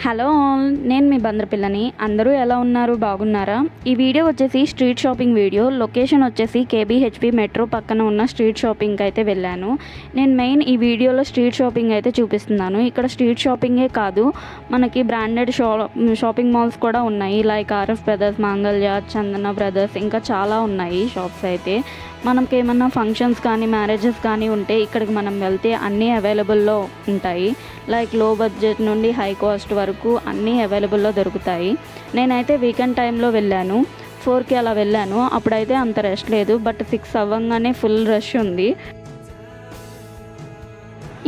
Hello all, నేను మీ బంద్రపిల్లని. అందరూ ఎలా ఉన్నారు? బాగున్నారా? ఈ వీడియో వచ్చేసి స్ట్రీట్ షాపింగ్ వీడియో. లొకేషన్ వచ్చేసి కేబీహెచ్పి మెట్రో పక్కన ఉన్న స్ట్రీట్ షాపింగ్కి అయితే వెళ్ళాను. నేను మెయిన్ ఈ వీడియోలో స్ట్రీట్ షాపింగ్ అయితే చూపిస్తున్నాను. ఇక్కడ స్ట్రీట్ షాపింగే కాదు, మనకి బ్రాండెడ్ షాపింగ్ మాల్స్ కూడా ఉన్నాయి. లైక్ ఆర్ఎఫ్ బ్రదర్స్, మాంగళ్య, చందన బ్రదర్స్, ఇంకా చాలా ఉన్నాయి షాప్స్ అయితే. మనకి ఏమన్నా ఫంక్షన్స్ కానీ మ్యారేజెస్ కానీ ఉంటే ఇక్కడికి మనం వెళ్తే అన్నీ అవైలబుల్లో ఉంటాయి. లైక్ లో బడ్జెట్ నుండి హై కాస్ట్ వరకు అన్నీ అవైలబుల్లో దొరుకుతాయి. నేనైతే వీకెండ్ టైంలో వెళ్ళాను. 4కి అలా వెళ్ళాను. అప్పుడైతే అంత రష్ లేదు, బట్ 6 అవ్వగానే ఫుల్ రష్ ఉంది.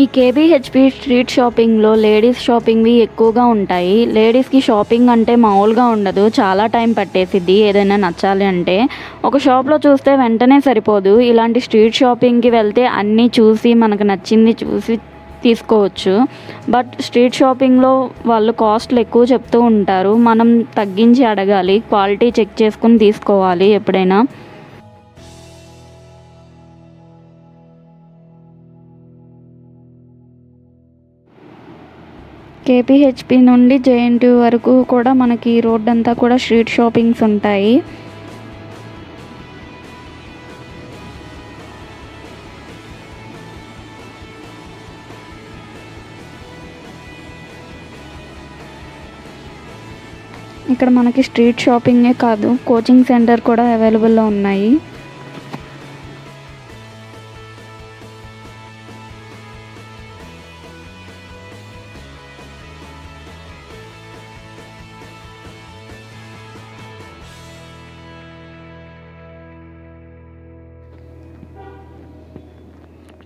ఈ కేబీహెచ్పి స్ట్రీట్ షాపింగ్లో లేడీస్ షాపింగ్వి ఎక్కువగా ఉంటాయి. లేడీస్కి షాపింగ్ అంటే మామూలుగా ఉండదు, చాలా టైం పట్టేసిద్ది ఏదైనా నచ్చాలి అంటే. ఒక షాప్లో చూస్తే వెంటనే సరిపోదు. ఇలాంటి స్ట్రీట్ షాపింగ్కి వెళ్తే అన్నీ చూసి మనకు నచ్చింది చూసి తీసుకోవచ్చు. బట్ స్ట్రీట్ షాపింగ్లో వాళ్ళు కాస్ట్లు ఎక్కువ చెప్తూ ఉంటారు. మనం తగ్గించి అడగాలి, క్వాలిటీ చెక్ చేసుకుని తీసుకోవాలి ఎప్పుడైనా. కేపీహెచ్పి నుండి జేఎన్టీ వరకు కూడా మనకి రోడ్ అంతా కూడా స్ట్రీట్ షాపింగ్స్ ఉంటాయి. ఇక్కడ మనకి స్ట్రీట్ షాపింగే కాదు, కోచింగ్ సెంటర్ కూడా అవైలబుల్లో ఉన్నాయి.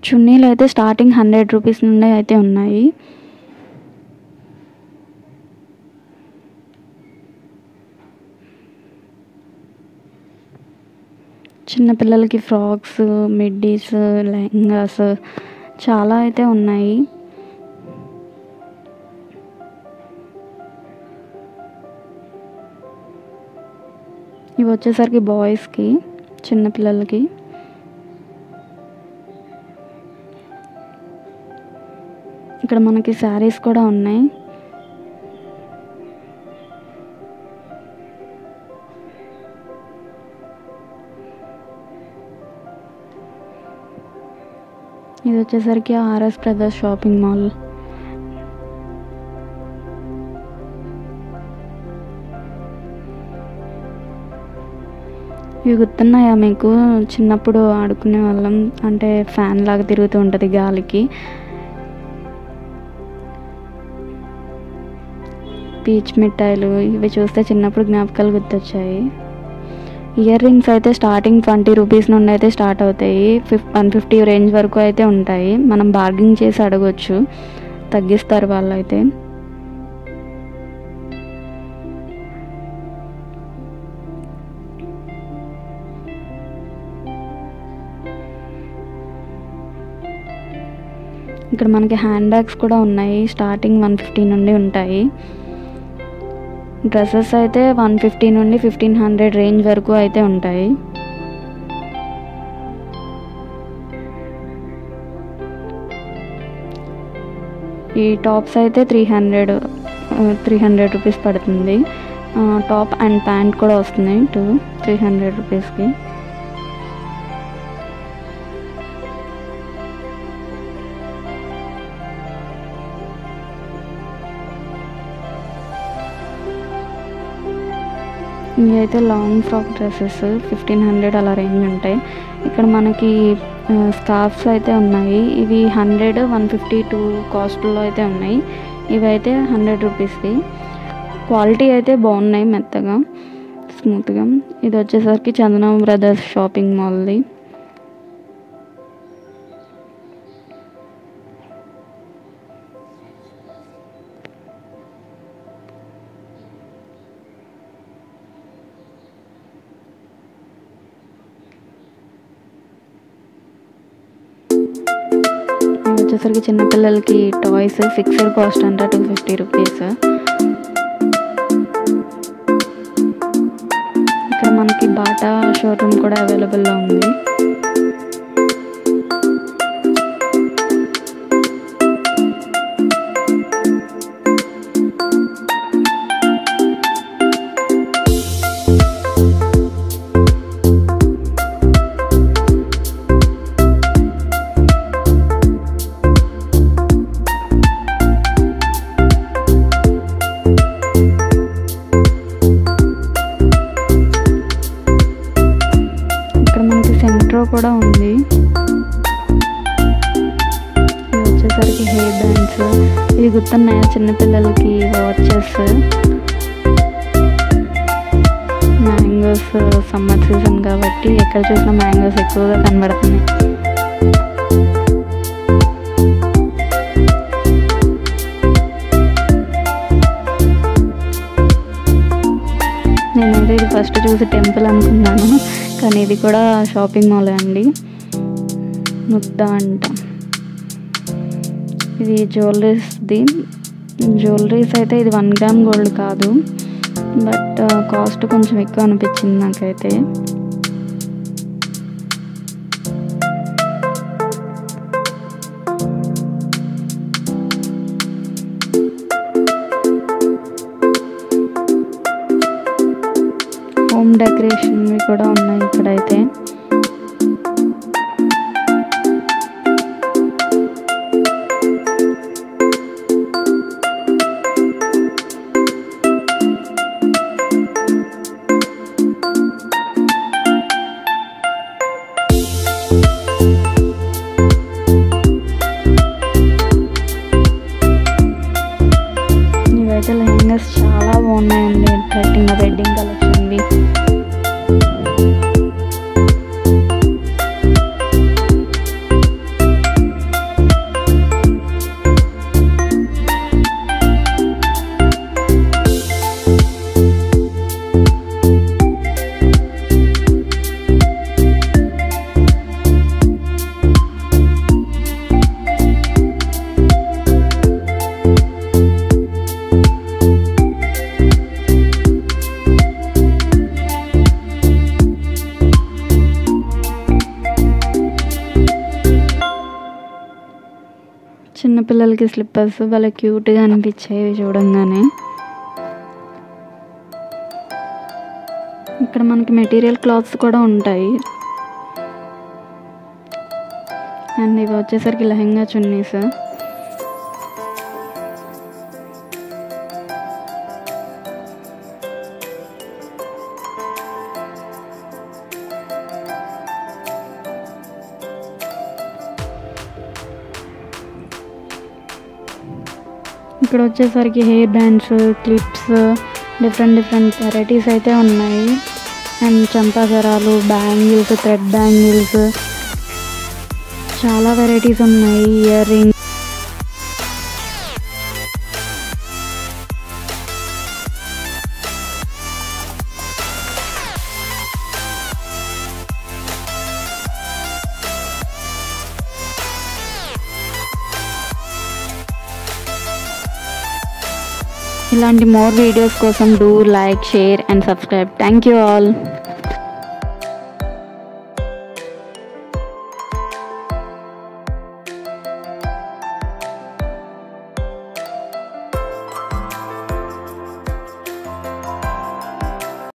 చున్నీలు అయితే స్టార్టింగ్ 100 రూపీస్ నుండి అయితే ఉన్నాయి. చిన్నపిల్లలకి ఫ్రాక్స్, మిడ్డీస్, లెహంగాస్ చాలా అయితే ఉన్నాయి. ఇవి వచ్చేసరికి బాయ్స్కి, చిన్నపిల్లలకి. ఇక్కడ మనకి శారీస్ కూడా ఉన్నాయి. ఇది వచ్చేసరికి ఆర్ఎస్ బ్రదర్స్ షాపింగ్ మాల్. ఇవి గుర్తున్నాయా మీకు? చిన్నప్పుడు ఆడుకునే వాళ్ళం, అంటే ఫ్యాన్ లాగా తిరుగుతూ ఉంటుంది గాలికి. పీచ్ మిఠాయిలు, ఇవి చూస్తే చిన్నప్పుడు జ్ఞాపకాలు గుర్తొచ్చాయి. ఇయర్ రింగ్స్ అయితే స్టార్టింగ్ 20 రూపీస్ నుండి అయితే స్టార్ట్ అవుతాయి. 150 రేంజ్ వరకు అయితే ఉంటాయి. మనం బార్గింగ్ చేసి అడగొచ్చు, తగ్గిస్తారు వాళ్ళైతే. ఇక్కడ మనకి హ్యాండ్ బ్యాగ్స్ కూడా ఉన్నాయి. స్టార్టింగ్ 150 నుండి ఉంటాయి. డ్రెస్సెస్ అయితే 150 నుండి 1500 రేంజ్ వరకు అయితే ఉంటాయి. ఈ టాప్స్ అయితే 300 రూపీస్ పడుతుంది. టాప్ అండ్ ప్యాంట్ కూడా వస్తున్నాయి 300 రూపీస్కి. ఇవి అయితే లాంగ్ ఫ్రాక్ డ్రెస్సెస్ 1500 అలా రేంజ్ ఉంటాయి. ఇక్కడ మనకి స్కార్ఫ్స్ అయితే ఉన్నాయి. ఇవి 100, 152 కాస్ట్లో అయితే ఉన్నాయి. ఇవి అయితే 100 రూపీస్వి. క్వాలిటీ అయితే బాగున్నాయి, మెత్తగా, స్మూత్గా. ఇది వచ్చేసరికి చందన బ్రదర్స్ షాపింగ్ మాల్ది. వచ్చేసరికి చిన్నపిల్లలకి టాయ్స్ ఫిక్స్డ్ కాస్ట్ అంట 250 రూపీస్. ఇక్కడ మనకి బాటా షోరూమ్ కూడా అవైలబుల్లో ఉంది. చిన్నపిల్లలకి వాచెస్, మ్యాంగోస్ సమ్మర్ సీజన్ కాబట్టి ఎక్కడ చూసినా మ్యాంగోస్ ఎక్కువగా కనబడుతున్నాయి. నేనైతే ఇది ఫస్ట్ చూసి టెంపుల్ అనుకున్నాను, కానీ ఇది కూడా షాపింగ్ మాల్ అండి. ముద్ద అంట. ఇది జ్యువెలరీస్ అయితే ఇది 1 గ్రామ్ గోల్డ్ కాదు, బట్ కాస్ట్ కొంచెం ఎక్కువ అనిపించింది నాకైతే. హోమ్ డెకరేషన్వి కూడా ఉన్నాయి ఇక్కడైతే. ఇవైతే లెహంగాస్ చాలా బాగున్నాయండి, అట్రాక్టింగ్ వెడ్డింగ్ కలెక్షన్వి. చిన్నపిల్లలకి స్లిప్పర్స్ భలే క్యూట్గా అనిపించాయి చూడంగానే. ఇక్కడ మనకి మెటీరియల్ క్లాత్స్ కూడా ఉంటాయి. అండ్ ఇవి వచ్చేసరికి లెహంగా చున్నీస్. ఇక్కడ వచ్చేసరికి hair bands, clips, different varieties అయితే ఉన్నాయి. అండ్ చంపాసరాలు, బ్యాంగిల్స్, థ్రెడ్ బ్యాంగిల్స్, చాలా వెరైటీస్ ఉన్నాయి. ఇయర్ రింగ్స్, ఇలాంటి మోర్ వీడియోస్ కోసం do like, share and subscribe. Thank you all.